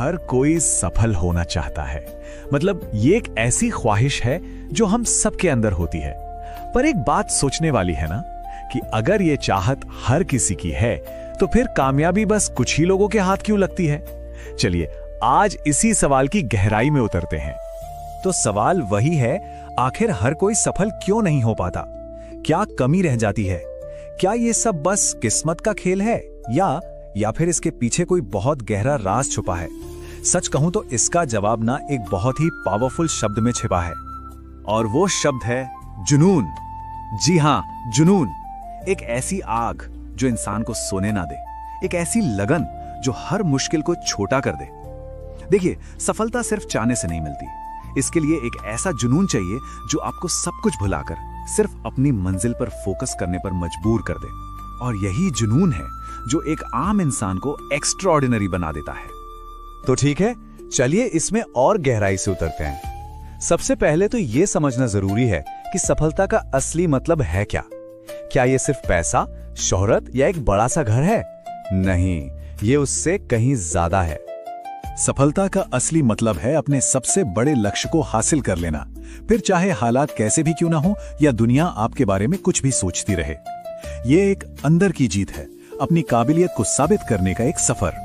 हर कोई सफल होना चाहता है। मतलब ये एक ऐसी ख्वाहिश है जो हम सबके अंदर होती है। पर एक बात सोचने वाली है ना कि अगर ये चाहत हर किसी की है तो फिर कामयाबी बस कुछ ही लोगों के हाथ क्यों लगती है? चलिए आज इसी सवाल की गहराई में उतरते हैं। तो सवाल वही है, आखिर हर कोई सफल क्यों नहीं हो पाता? क्या कमी रह जाती है? क्या ये सब बस किस्मत का खेल है या फिर इसके पीछे कोई बहुत गहरा राज छुपा है? सच कहूं तो इसका जवाब ना एक बहुत ही पावरफुल शब्द में छिपा है, और वो शब्द है जुनून। जी हां, जुनून। एक ऐसी आग जो इंसान को सोने ना दे, एक ऐसी लगन जो हर मुश्किल को छोटा कर दे। देखिए, सफलता सिर्फ चाहने से नहीं मिलती। इसके लिए एक ऐसा जुनून चाहिए जो आपको सब कुछ भुलाकर सिर्फ अपनी मंजिल पर फोकस करने पर मजबूर कर दे। और यही जुनून है जो एक आम इंसान को एक्स्ट्राऑर्डिनरी बना देता है। तो ठीक है, चलिए इसमें और गहराई से उतरते हैं। सबसे पहले तो यह समझना जरूरी है कि सफलता का असली मतलब है क्या? क्या यह सिर्फ पैसा, शोहरत या एक बड़ा सा घर है? नहीं, ये उससे कहीं ज्यादा है। सफलता का असली मतलब है अपने सबसे बड़े लक्ष्य को हासिल कर लेना, फिर चाहे हालात कैसे भी क्यों ना हो या दुनिया आपके बारे में कुछ भी सोचती रहे। ये एक अंदर की जीत है, अपनी काबिलियत को साबित करने का एक सफर।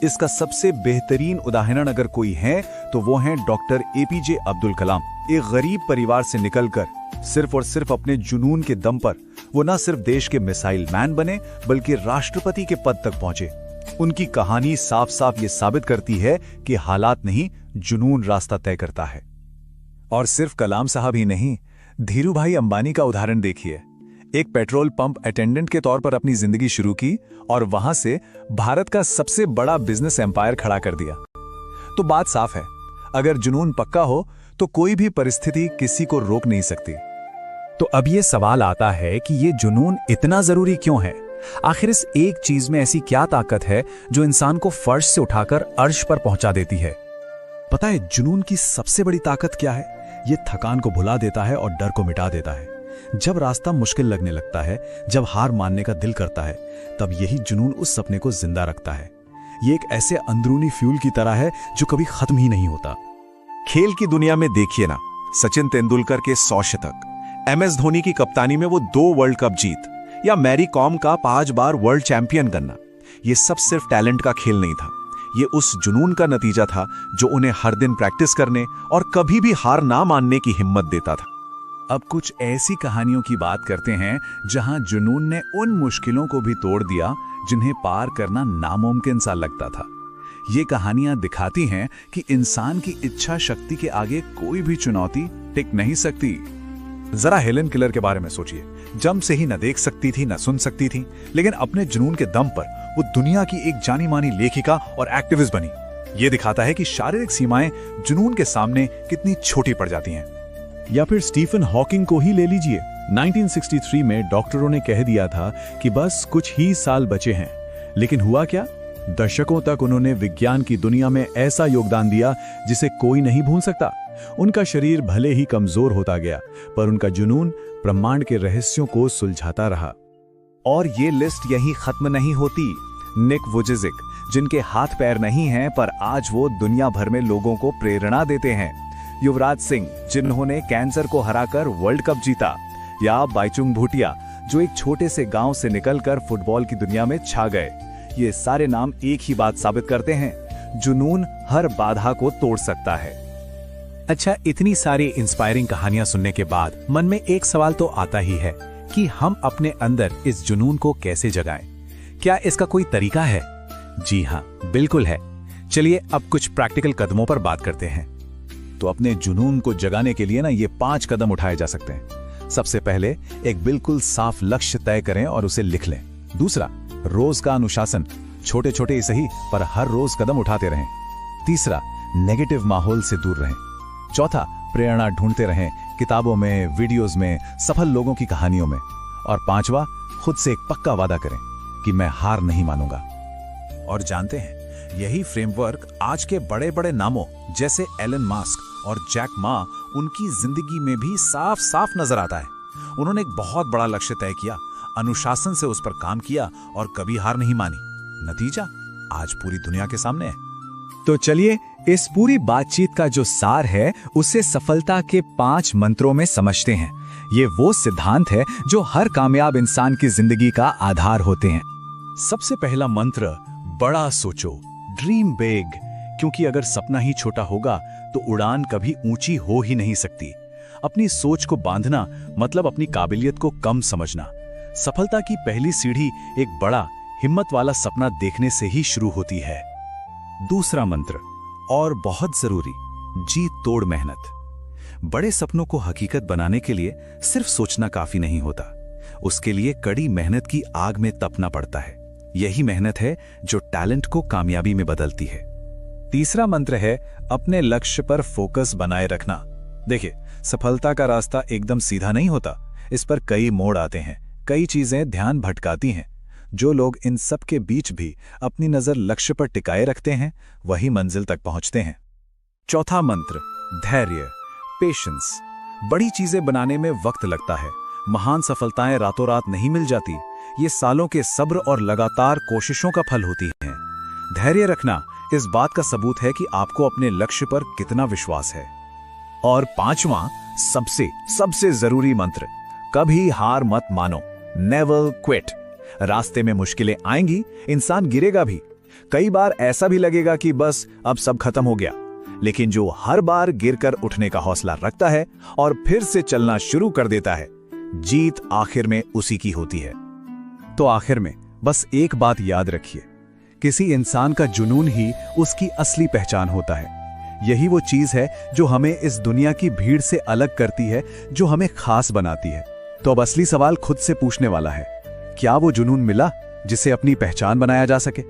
इसका सबसे बेहतरीन उदाहरण अगर कोई है तो वो हैं डॉक्टर एपीजे अब्दुल कलाम। एक गरीब परिवार से निकलकर सिर्फ और सिर्फ अपने जुनून के दम पर वो न सिर्फ देश के मिसाइल मैन बने बल्कि राष्ट्रपति के पद तक पहुंचे। उनकी कहानी साफ साफ ये साबित करती है कि हालात नहीं, जुनून रास्ता तय करता है। और सिर्फ कलाम साहब ही नहीं, धीरू भाई अंबानी का उदाहरण देखिए। एक पेट्रोल पंप अटेंडेंट के तौर पर अपनी जिंदगी शुरू की और वहां से भारत का सबसे बड़ा बिजनेस एम्पायर खड़ा कर दिया। तो बात साफ है, अगर जुनून पक्का हो तो कोई भी परिस्थिति किसी को रोक नहीं सकती। तो अब ये सवाल आता है कि ये जुनून इतना जरूरी क्यों है? आखिर इस एक चीज में ऐसी क्या ताकत है जो इंसान को फर्श से उठाकर अर्श पर पहुंचा देती है? पता है जुनून की सबसे बड़ी ताकत क्या है? ये थकान को भुला देता है और डर को मिटा देता है। जब रास्ता मुश्किल लगने लगता है, जब हार मानने का दिल करता है, तब यही जुनून उस सपने को जिंदा रखता है। ये एक ऐसे अंदरूनी फ्यूल की तरह है जो कभी खत्म ही नहीं होता। खेल की दुनिया में देखिए ना, सचिन तेंदुलकर के 100 शतक, MS धोनी की कप्तानी में वो 2 वर्ल्ड कप जीत, या मैरी कॉम का 5 बार वर्ल्ड चैंपियन बनना, ये सब सिर्फ टैलेंट का खेल नहीं था। ये उस जुनून का नतीजा था जो उन्हें हर दिन प्रैक्टिस करने और कभी भी हार ना मानने की हिम्मत देता था। अब कुछ ऐसी कहानियों की बात करते हैं जहां जुनून ने उन मुश्किलों को भी तोड़ दिया जिन्हें पार करना नामुमकिन सा लगता था। ये कहानियां दिखाती हैं कि इंसान की इच्छा शक्ति के आगे कोई भी चुनौती टिक नहीं सकती। जरा हेलन किलर के बारे में सोचिए। जन्म से ही न देख सकती थी, न सुन सकती थी, लेकिन अपने जुनून के दम पर वो दुनिया की एक जानी मानी लेखिका और एक्टिविस्ट बनी। ये दिखाता है कि शारीरिक सीमाएं जुनून के सामने कितनी छोटी पड़ जाती हैं। या फिर स्टीफन हॉकिंग को ही ले लीजिए। 1963 में डॉक्टरों ने कह दिया था कि बस कुछ ही साल बचे हैं, लेकिन हुआ क्या? दशकों तक उन्होंने विज्ञान की दुनिया में ऐसा योगदान दिया जिसे कोई नहीं भूल सकता। उनका शरीर भले ही कमजोर होता गया, पर उनका जुनून ब्रह्मांड के रहस्यों को सुलझाता रहा। और ये लिस्ट यही खत्म नहीं होती। निक वुजेजिक, जिनके हाथ पैर नहीं हैं पर आज वो दुनिया भर में लोगों को प्रेरणा देते हैं। युवराज सिंह, जिन्होंने कैंसर को हराकर वर्ल्ड कप जीता। या बाइचुंग भूटिया, जो एक छोटे से गांव से निकलकर फुटबॉल की दुनिया में छा गए। ये सारे नाम एक ही बात साबित करते हैं, जुनून हर बाधा को तोड़ सकता है। अच्छा, इतनी सारी इंस्पायरिंग कहानियां सुनने के बाद मन में एक सवाल तो आता ही है कि हम अपने अंदर इस जुनून को कैसे जगाएं? क्या इसका कोई तरीका है? जी हां, बिल्कुल है। चलिए अब कुछ प्रैक्टिकल कदमों पर बात करते हैं। तो अपने जुनून को जगाने के लिए ना ये 5 कदम उठाए जा सकते हैं। सबसे पहले एक बिल्कुल साफ लक्ष्य तय करें और उसे लिख लें। दूसरा, रोज का अनुशासन, छोटे छोटे ही सही पर हर रोज कदम उठाते रहें। तीसरा, नेगेटिव माहौल से दूर रहें। चौथा, प्रेरणा ढूंढते रहें, किताबों में, वीडियोस में, सफल लोगों की कहानियों में। और पांचवा, खुद से एक पक्का वादा करें कि मैं हार नहीं मानूंगा। और जानते हैं, यही फ्रेमवर्क आज के बड़े बड़े नामों जैसे एलन मास्क और जैक मा, उनकी जिंदगी में भी साफ साफ नजर आता है। उन्होंने एक बहुत बड़ा लक्ष्य तय किया, अनुशासन से उस पर काम किया और कभी हार नहीं मानी। नतीजा आज पूरी दुनिया के सामने है। तो चलिए इस पूरी बातचीत का जो सार है उसे सफलता के 5 मंत्रों में समझते हैं। ये वो सिद्धांत है जो हर कामयाब इंसान की जिंदगी का आधार होते हैं। सबसे पहला मंत्र, बड़ा सोचो, ड्रीम बिग, क्योंकि अगर सपना ही छोटा होगा तो उड़ान कभी ऊंची हो ही नहीं सकती। अपनी सोच को बांधना मतलब अपनी काबिलियत को कम समझना। सफलता की पहली सीढ़ी एक बड़ा हिम्मत वाला सपना देखने से ही शुरू होती है। दूसरा मंत्र, और बहुत जरूरी, जी तोड़ मेहनत। बड़े सपनों को हकीकत बनाने के लिए सिर्फ सोचना काफी नहीं होता, उसके लिए कड़ी मेहनत की आग में तपना पड़ता है। यही मेहनत है जो टैलेंट को कामयाबी में बदलती है। तीसरा मंत्र है अपने लक्ष्य पर फोकस बनाए रखना। देखिए, सफलता का रास्ता एकदम सीधा नहीं होता, इस पर कई मोड़ आते हैं, कई चीजें ध्यान भटकाती हैं। जो लोग इन सब के बीच भी अपनी नजर लक्ष्य पर टिकाए रखते हैं वही मंजिल तक पहुंचते हैं। चौथा मंत्र, धैर्य, पेशेंस। बड़ी चीजें बनाने में वक्त लगता है, महान सफलताएं रातों रात नहीं मिल जाती, ये सालों के सब्र और लगातार कोशिशों का फल होती हैं। धैर्य रखना इस बात का सबूत है कि आपको अपने लक्ष्य पर कितना विश्वास है। और पांचवां, सबसे जरूरी मंत्र, कभी हार मत मानो, नेवर क्विट। रास्ते में मुश्किलें आएंगी, इंसान गिरेगा भी, कई बार ऐसा भी लगेगा कि बस अब सब खत्म हो गया, लेकिन जो हर बार गिरकर उठने का हौसला रखता है और फिर से चलना शुरू कर देता है, जीत आखिर में उसी की होती है। तो आखिर में बस एक बात याद रखिए, किसी इंसान का जुनून ही उसकी असली पहचान होता है। यही वो चीज है जो हमें इस दुनिया की भीड़ से अलग करती है, जो हमें खास बनाती है। तो अब असली सवाल खुद से पूछने वाला है, क्या वो जुनून मिला जिसे अपनी पहचान बनाया जा सके?